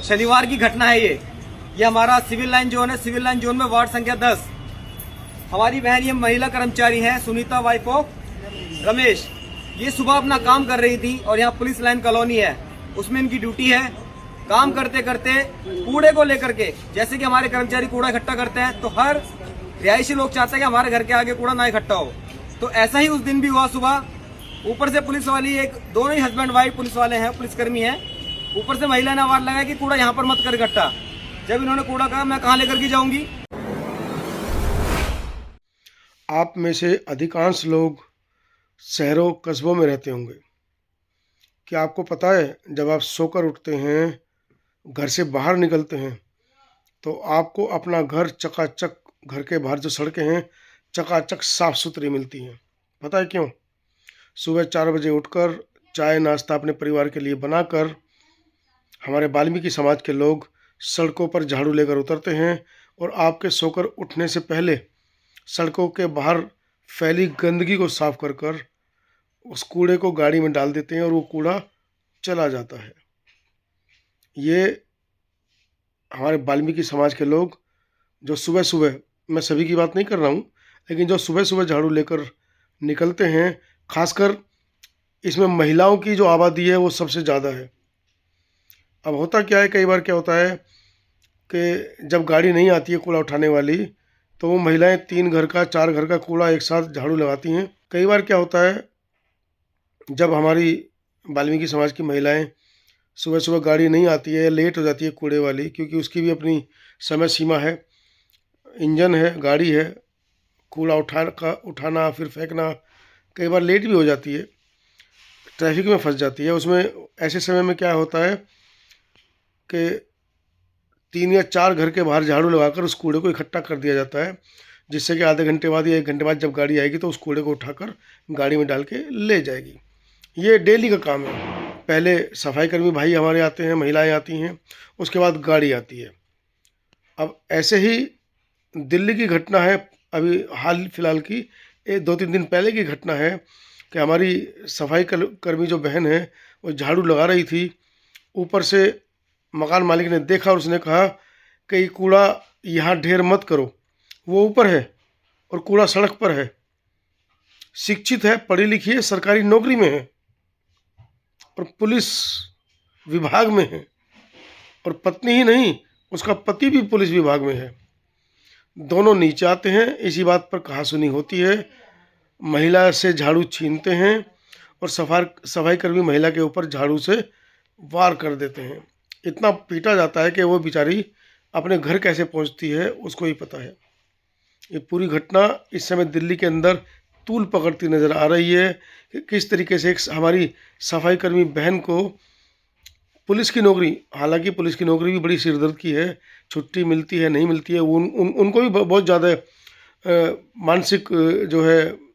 शनिवार की घटना है ये हमारा सिविल लाइन जोन है। सिविल लाइन जोन में वार्ड संख्या 10। हमारी बहन ये महिला कर्मचारी हैं सुनीता वाइफ ऑफ रमेश। ये सुबह अपना काम कर रही थी और यहाँ पुलिस लाइन कॉलोनी है, उसमें इनकी ड्यूटी है। काम करते करते कूड़े को लेकर के, जैसे कि हमारे कर्मचारी कूड़ा इकट्ठा करते हैं तो हर रिहायशी लोग चाहते हैं कि हमारे घर के आगे कूड़ा ना इकट्ठा हो। तो ऐसा ही उस दिन भी हुआ। सुबह ऊपर से पुलिस वाली, एक दोनों ही हस्बैंड वाइफ पुलिस वाले हैं, पुलिसकर्मी हैं, ऊपर से महिला ने आवाज लगाया कि कूड़ा यहाँ पर मत कर इकट्ठा। जब इन्होंने कूड़ा कहा मैं कहाँ लेकर के जाऊंगी। आप में से अधिकांश लोग शहरों कस्बों में रहते होंगे। क्या आपको पता है जब आप सोकर उठते हैं, घर से बाहर निकलते हैं, तो आपको अपना घर चकाचक, घर के बाहर जो सड़कें हैं चकाचक साफ सुथरी मिलती हैं। पता है क्यों? सुबह 4 बजे उठकर चाय नाश्ता अपने परिवार के लिए बनाकर हमारे वाल्मीकि समाज के लोग सड़कों पर झाड़ू लेकर उतरते हैं और आपके सोकर उठने से पहले सड़कों के बाहर फैली गंदगी को साफ कर कर उस कूड़े को गाड़ी में डाल देते हैं और वो कूड़ा चला जाता है। ये हमारे वाल्मीकि समाज के लोग जो सुबह सुबह, मैं सभी की बात नहीं कर रहा हूँ, लेकिन जो सुबह सुबह झाड़ू लेकर निकलते हैं, खासकर इसमें महिलाओं की जो आबादी है वो सबसे ज़्यादा है। अब होता क्या है, कई बार क्या होता है कि जब गाड़ी नहीं आती है कूड़ा उठाने वाली, तो वो महिलाएं 3 घर का 4 घर का कूड़ा एक साथ झाड़ू लगाती हैं। कई बार क्या होता है, जब हमारी वाल्मीकि समाज की महिलाएं सुबह सुबह गाड़ी नहीं आती है, लेट हो जाती है कूड़े वाली, क्योंकि उसकी भी अपनी समय सीमा है, इंजन है, गाड़ी है, कूड़ा उठाना फिर फेंकना, कई बार लेट भी हो जाती है, ट्रैफिक में फंस जाती है। उसमें ऐसे समय में क्या होता है कि 3 या 4 घर के बाहर झाड़ू लगाकर उस कूड़े को इकट्ठा कर दिया जाता है, जिससे कि आधे घंटे बाद या 1 घंटे बाद जब गाड़ी आएगी तो उस कूड़े को उठाकर गाड़ी में डाल के ले जाएगी। ये डेली का काम है। पहले सफाई कर्मी भाई हमारे आते हैं, महिलाएं आती हैं, उसके बाद गाड़ी आती है। अब ऐसे ही दिल्ली की घटना है, अभी हाल फिलहाल की 2-3 दिन पहले की घटना है कि हमारी सफाई कर्मी जो बहन है वो झाड़ू लगा रही थी। ऊपर से मकान मालिक ने देखा और उसने कहा कि ये कूड़ा यहाँ ढेर मत करो। वो ऊपर है और कूड़ा सड़क पर है, शिक्षित है, पढ़ी लिखी है, सरकारी नौकरी में है और पुलिस विभाग में है, और पत्नी ही नहीं उसका पति भी पुलिस विभाग में है। दोनों नीचे आते हैं, इसी बात पर कहासुनी होती है, महिला से झाड़ू छीनते हैं और सफाई कर्मी महिला के ऊपर झाड़ू से वार कर देते हैं। इतना पीटा जाता है कि वो बेचारी अपने घर कैसे पहुंचती है उसको ही पता है। ये पूरी घटना इस समय दिल्ली के अंदर तूल पकड़ती नज़र आ रही है कि किस तरीके से एक हमारी सफाई कर्मी बहन को पुलिस की नौकरी, हालांकि पुलिस की नौकरी भी बड़ी सिरदर्द की है, छुट्टी मिलती है नहीं मिलती है, उनको भी बहुत ज़्यादा मानसिक जो है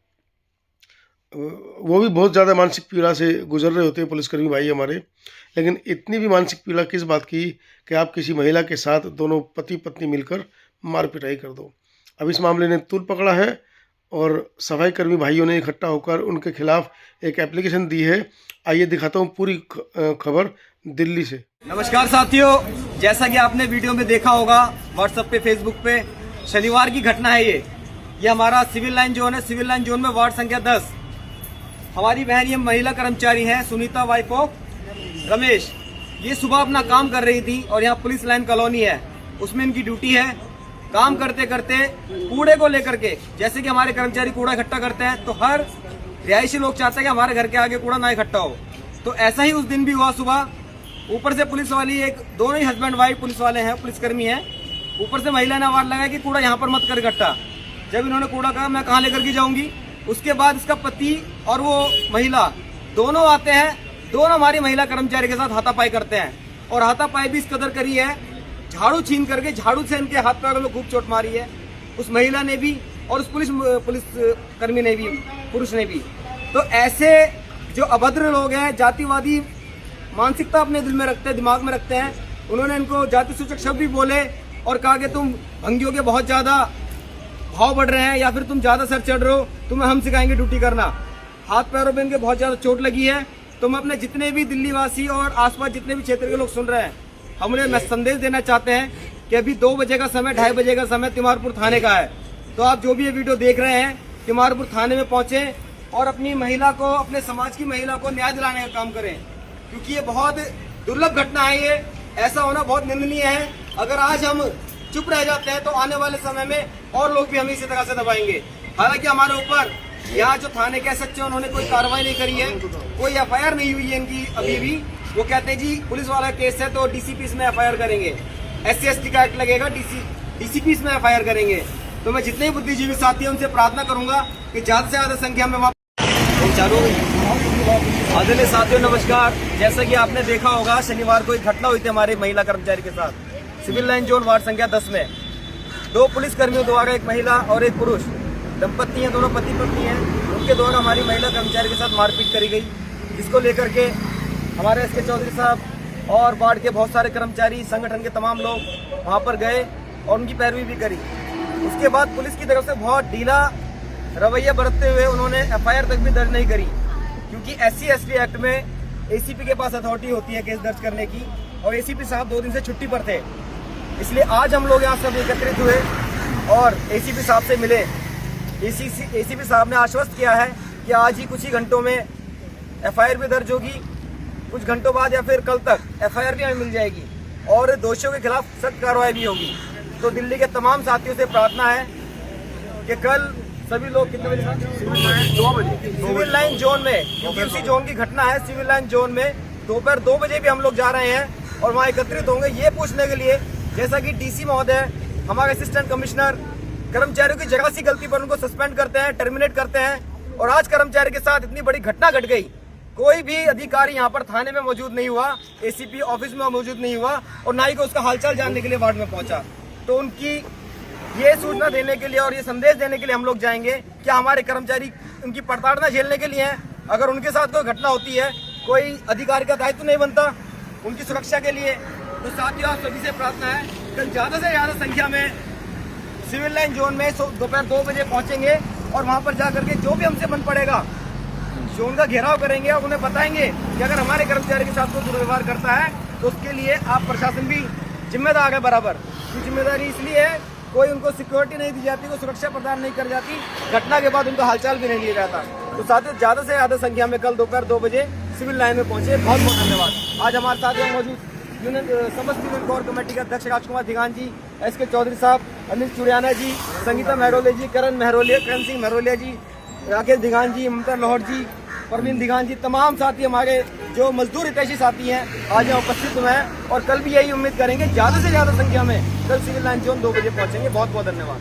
वो भी बहुत ज़्यादा मानसिक पीड़ा से गुजर रहे होते हैं पुलिसकर्मी भाई हमारे। लेकिन इतनी भी मानसिक पीड़ा किस बात की कि आप किसी महिला के साथ दोनों पति पत्नी मिलकर मार पिटाई कर दो। अब इस मामले ने तूल पकड़ा है और सफाई कर्मी भाइयों ने इकट्ठा होकर उनके खिलाफ एक एप्लीकेशन दी है। आइए दिखाता हूँ पूरी खबर दिल्ली से। नमस्कार साथियों, जैसा कि आपने वीडियो में देखा होगा व्हाट्सएप पे, फेसबुक पे, शनिवार की घटना है ये हमारा सिविल लाइन जोन है। सिविल लाइन जोन में वार्ड संख्या 10। हमारी बहन ये महिला कर्मचारी हैं सुनीता वाइफ ऑफ रमेश। ये सुबह अपना काम कर रही थी और यहाँ पुलिस लाइन कॉलोनी है, उसमें इनकी ड्यूटी है। काम करते करते कूड़े को लेकर के, जैसे कि हमारे कर्मचारी कूड़ा इकट्ठा करते हैं तो हर रिहायशी लोग चाहते हैं कि हमारे घर के आगे कूड़ा ना इकट्ठा हो। तो ऐसा ही उस दिन भी हुआ। सुबह ऊपर से पुलिस वाली, एक दोनों ही हस्बैंड वाइफ पुलिस वाले हैं, पुलिसकर्मी हैं, ऊपर से महिला ने आवाज लगाया कि कूड़ा यहाँ पर मत कर इकट्ठा। जब इन्होंने कूड़ा कहा मैं कहाँ लेकर के जाऊंगी। उसके बाद इसका पति और वो महिला दोनों आते हैं, दोनों हमारी महिला कर्मचारी के साथ हाथापाई करते हैं और हाथापाई भी इस कदर करी है, झाड़ू छीन करके झाड़ू से इनके हाथ पैरों में खूब चोट मारी है, उस महिला ने भी और उस पुलिस कर्मी ने भी, पुरुष ने भी। तो ऐसे जो अभद्र लोग हैं, जातिवादी मानसिकता अपने दिल में रखते हैं, दिमाग में रखते हैं, उन्होंने इनको जाति सूचक शब्द भी बोले और कहा कि तुम भंगियों के बहुत ज़्यादा भाव बढ़ रहे हैं या फिर तुम ज़्यादा सर चढ़ रहे हो, तुम्हें हम सिखाएंगे ड्यूटी करना। हाथ पैरों में इनके बहुत ज़्यादा चोट लगी है। तो मैं अपने जितने भी दिल्ली वासी और आसपास जितने भी क्षेत्र के लोग सुन रहे हैं, हम उन्हें संदेश देना चाहते हैं कि अभी 2 बजे का समय, 2:30 बजे का समय तिमारपुर थाने का है। तो आप जो भी ये वीडियो देख रहे हैं, तिमारपुर थाने में पहुंचे और अपनी महिला को, अपने समाज की महिला को न्याय दिलाने का काम करें, क्योंकि ये बहुत दुर्लभ घटना है। ये ऐसा होना बहुत निंदनीय है। अगर आज हम चुप रह जाते हैं तो आने वाले समय में और लोग भी हमें इसी तरह से दबाएंगे। हालांकि हमारे ऊपर यहाँ जो थाने के सच्चे, उन्होंने कोई कार्रवाई नहीं करी है, कोई एफआईआर नहीं हुई है इनकी अभी भी। वो कहते हैं जी पुलिस वाला केस है तो डीसीपी इसमें एफआईआर करेंगे, SC/ST का एक्ट लगेगा, डीसीपी इसमें एफआईआर करेंगे। तो मैं जितने बुद्धिजीवी साथी हैं उनसे प्रार्थना करूंगा कि ज्यादा से ज्यादा संख्या में आदरणीय साथियों नमस्कार। जैसा कि आपने देखा होगा, शनिवार को एक घटना हुई थी हमारे महिला कर्मचारी के साथ, सिविल लाइन जोन वार्ड संख्या 10 में। 2 पुलिस कर्मियों द्वारा, एक महिला और एक पुरुष दंपत्ति हैं, दोनों पति पत्नी हैं, उनके द्वारा हमारी महिला कर्मचारी के साथ मारपीट करी गई, जिसको लेकर के हमारे SK चौधरी साहब और वार्ड के बहुत सारे कर्मचारी, संगठन के तमाम लोग वहाँ पर गए और उनकी पैरवी भी करी। उसके बाद पुलिस की तरफ से बहुत ढीला रवैया बरतते हुए उन्होंने एफआईआर तक भी दर्ज नहीं करी, क्योंकि SC/ST एक्ट में ACP के पास अथॉरिटी होती है केस दर्ज करने की, और ACP साहब 2 दिन से छुट्टी पर थे। इसलिए आज हम लोग यहाँ सब एकत्रित हुए और ACP साहब से मिले। ACP साहब ने आश्वस्त किया है कि आज ही कुछ ही घंटों में एफआईआर भी दर्ज होगी, कुछ घंटों बाद या फिर कल तक एफआईआर भी हमें मिल जाएगी और दोषियों के खिलाफ सख्त कार्रवाई भी होगी। तो दिल्ली के तमाम साथियों से प्रार्थना है कि कल सभी लोग कितने बजे, 2 बजे सिविल लाइन जोन में, क्योंकि उसी जोन की घटना है, सिविल लाइन जोन में दोपहर 2 बजे भी हम लोग जा रहे हैं और वहाँ एकत्रित होंगे ये पूछने के लिए, जैसा कि DC महोदय, हमारे असिस्टेंट कमिश्नर कर्मचारियों की जगह सी गलती पर उनको सस्पेंड करते हैं, टर्मिनेट करते हैं, और आज कर्मचारी के साथ इतनी बड़ी घटना घट गई। कोई भी अधिकारी यहाँ पर थाने में मौजूद नहीं हुआ, ACP ऑफिस में मौजूद नहीं हुआ और ना ही को उसका हालचाल जानने के लिए वार्ड में पहुंचा। तो उनकी ये सूचना देने के लिए और ये संदेश देने के लिए हम लोग जाएंगे कि हमारे कर्मचारी उनकी प्रताड़ना झेलने के लिए हैं। अगर उनके साथ कोई घटना होती है, कोई अधिकारी का दायित्व नहीं बनता उनकी सुरक्षा के लिए। तो साथियों, आप सभी से प्रार्थना है, कल ज़्यादा से ज़्यादा संख्या में सिविल लाइन जोन में दोपहर 2 बजे पहुंचेंगे और वहां पर जाकर के जो भी हमसे बन पड़ेगा जोन का घेराव करेंगे और उन्हें बताएंगे कि अगर हमारे कर्मचारी के साथ कोई दुर्व्यवहार करता है तो उसके लिए आप प्रशासन भी जिम्मेदार है बराबर। ये जिम्मेदारी इसलिए है, कोई उनको सिक्योरिटी नहीं दी जाती, कोई सुरक्षा प्रदान नहीं कर जाती, घटना के बाद उनका हालचाल भी नहीं लिया जाता। तो साथियों, ज़्यादा से ज़्यादा संख्या में कल दोपहर 2 बजे सिविल लाइन में पहुंचे। बहुत बहुत धन्यवाद। आज हमारे साथ मौजूद समस्त यूनियन कोर कमेटी के अध्यक्ष राजकुमार धिगान जी, SK चौधरी साहब, अनिल चुड़ियाना जी, संगीता महरोलिया जी, करण सिंह महरोलिया जी, राकेश धिगान जी, ममता लाहौर जी, परवीन धिगान जी, तमाम साथी हमारे जो मजदूर हितैषी साथी हैं आज यहाँ उपस्थित हुए हैं और कल भी यही उम्मीद करेंगे ज़्यादा से ज़्यादा संख्या में कल सिविल लाइन जोन 2 बजे पहुँचेंगे। बहुत बहुत धन्यवाद।